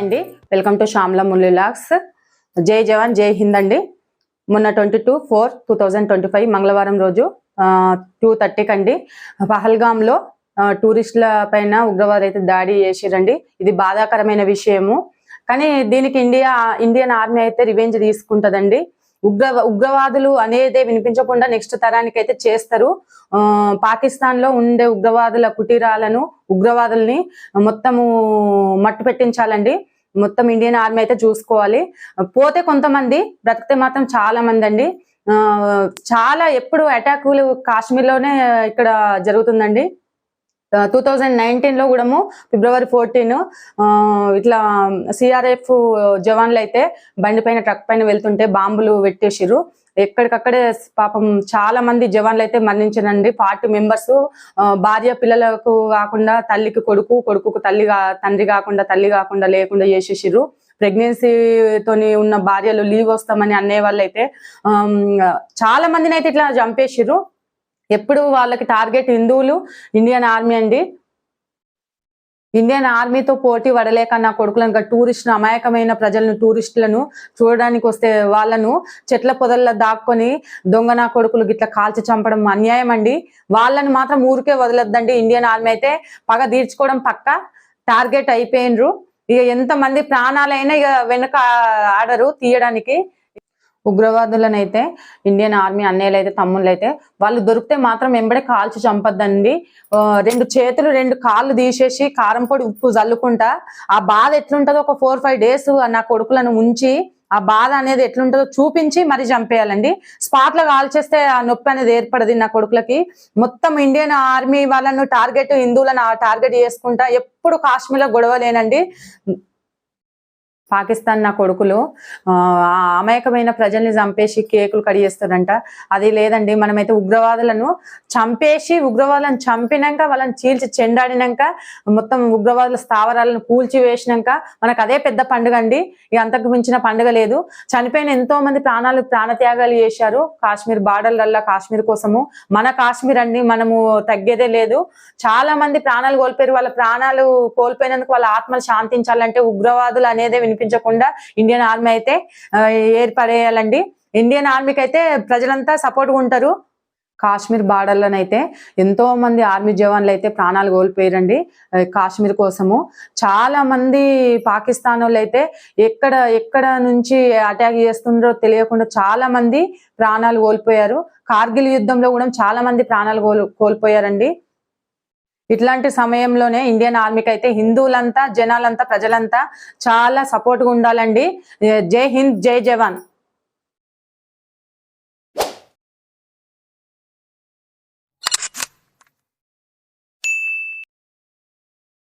అండి, welcome to Shyamla ముల్లిలాక్స్. జై జవాన్ జై హింద్ అండి. మొన్న 22/4/2025 మంగళవారం రోజు 2:30 అండి పహల్గామ్లో టూరిస్టుల పైన ఉగ్రవాదులు అయితే దాడి చేసిరండి. ఇది బాధాకరమైన విషయము. కానీ దీనికి ఇండియన్ ఆర్మీ అయితే రివెంజ్ తీసుకుంటదండి. ఉగ్రవాదులు అనేదే వినిపించకుండా నెక్స్ట్ తరానికి అయితే చేస్తారు. పాకిస్తాన్ లో ఉండే ఉగ్రవాదుల కుటీరాలను ఉగ్రవాదుల్ని మొత్తము మట్టు పెట్టించాలండి. మొత్తం ఇండియన్ ఆర్మీ అయితే చూసుకోవాలి. పోతే కొంతమంది, బ్రతికితే మాత్రం చాలా మంది అండి. చాలా ఎప్పుడు అటాకులు కాశ్మీర్లోనే ఇక్కడ జరుగుతుందండి. 2019 లో కూడా February 14 ఇట్లా సిఆర్ఎఫ్ జవాన్లు అయితే బండి పైన ట్రక్ పైన వెళ్తుంటే బాంబులు పెట్టేసిర్రు. ఎక్కడికక్కడే పాపం చాలా మంది జవాన్లు అయితే మరణించారండి. 40 మెంబర్స్, భార్య పిల్లలకు కాకుండా తల్లికి కొడుకు, కొడుకుకు తండ్రి కాకుండా తల్లి కాకుండా లేకుండా చేసేసిర్రు. ప్రెగ్నెన్సీతోని ఉన్న భార్యలు లీవ్ వస్తామని అనే వాళ్ళు అయితే చాలా మందిని అయితే ఇట్లా చంపేసిర్రు. ఎప్పుడు వాళ్ళకి టార్గెట్ హిందువులు, ఇండియన్ ఆర్మీ అండి. ఇండియన్ ఆర్మీతో పోటీ పడలేక నా కొడుకులను టూరిస్టులు, అమాయకమైన ప్రజలను, టూరిస్టులను చూడడానికి వస్తే వాళ్ళను చెట్ల పొదల్లో దాక్కొని దొంగ నా కొడుకులు గిట్లా కాల్చి చంపడం అన్యాయం అండి. వాళ్ళని మాత్రం ఊరికే వదలొద్దండి. ఇండియన్ ఆర్మీ అయితే పగ తీర్చుకోవడం పక్క టార్గెట్ అయిపోయినరు. ఇక ఎంతమంది ప్రాణాలైనా ఇక వెనక ఆడరు తీయడానికి. ఉగ్రవాదులను అయితే ఇండియన్ ఆర్మీ అన్నయ్యలు అయితే, తమ్ముళ్ళు అయితే వాళ్ళు దొరికితే మాత్రం వెంబడే కాల్చి చంపొద్దండి. 2 చేతులు 2 కాళ్ళు తీసేసి కారం పొడి ఉప్పు జల్లుకుంటా ఆ బాధ ఎట్లుంటుందో ఒక 4-5 డేస్ నా కొడుకులను ఉంచి ఆ బాధ అనేది ఎట్లుంటుందో చూపించి మరి చంపేయాలండి. స్పాట్ లో కాల్చేస్తే ఆ నొప్పి అనేది ఏర్పడదు నా కొడుకులకి. మొత్తం ఇండియన్ ఆర్మీ వాళ్ళను టార్గెట్, హిందువులను టార్గెట్ చేసుకుంటా ఎప్పుడు కాశ్మీర్లో గొడవలేనండి. పాకిస్తాన్ నా కొడుకులు అమాయకమైన ప్రజల్ని చంపేసి కేకులు కడిగేస్తారంట. అది లేదండి. మనమైతే ఉగ్రవాదులను చంపినాక వాళ్ళని చీల్చి చెండాడినాక మొత్తం ఉగ్రవాదుల స్థావరాలను కూల్చి వేసినాక మనకు అదే పెద్ద పండుగ అండి. ఇక అంతకు మించిన పండుగ లేదు. చనిపోయిన ఎంతో మంది ప్రాణత్యాగాలు చేశారు కాశ్మీర్ బార్డర్లల్లో కాశ్మీర్ కోసము. మన కాశ్మీర్ అండి, మనము తగ్గేదే లేదు. చాలా మంది ప్రాణాలు కోల్పోయారు. వాళ్ళ ప్రాణాలు కోల్పోయినందుకు వాళ్ళ ఆత్మలు శాంతించాలంటే ఉగ్రవాదులు అనేదే వినిపించకుండా ఇండియన్ ఆర్మీ అయితే ఏర్పడేయాలండి. ఇండియన్ ఆర్మీకి అయితే ప్రజలంతా సపోర్ట్గా ఉంటారు. కాశ్మీర్ బార్డర్లోనైతే ఎంతో మంది ఆర్మీ జవాన్లు అయితే ప్రాణాలు కోల్పోయారండి కాశ్మీర్ కోసము. చాలా మంది పాకిస్తాన్ వాళ్ళు అయితే ఎక్కడ నుంచి అటాక్ చేస్తుండ్రో తెలియకుండా చాలా మంది ప్రాణాలు కోల్పోయారు. కార్గిల్ యుద్ధంలో కూడా చాలా మంది ప్రాణాలు కోల్పోయారండి. ఇట్లాంటి సమయంలోనే ఇండియన్ ఆర్మీకి అయితే హిందువులంతా, జనాలంతా, ప్రజలంతా చాలా సపోర్ట్గా ఉండాలండి. జై హింద్, జై జవాన్.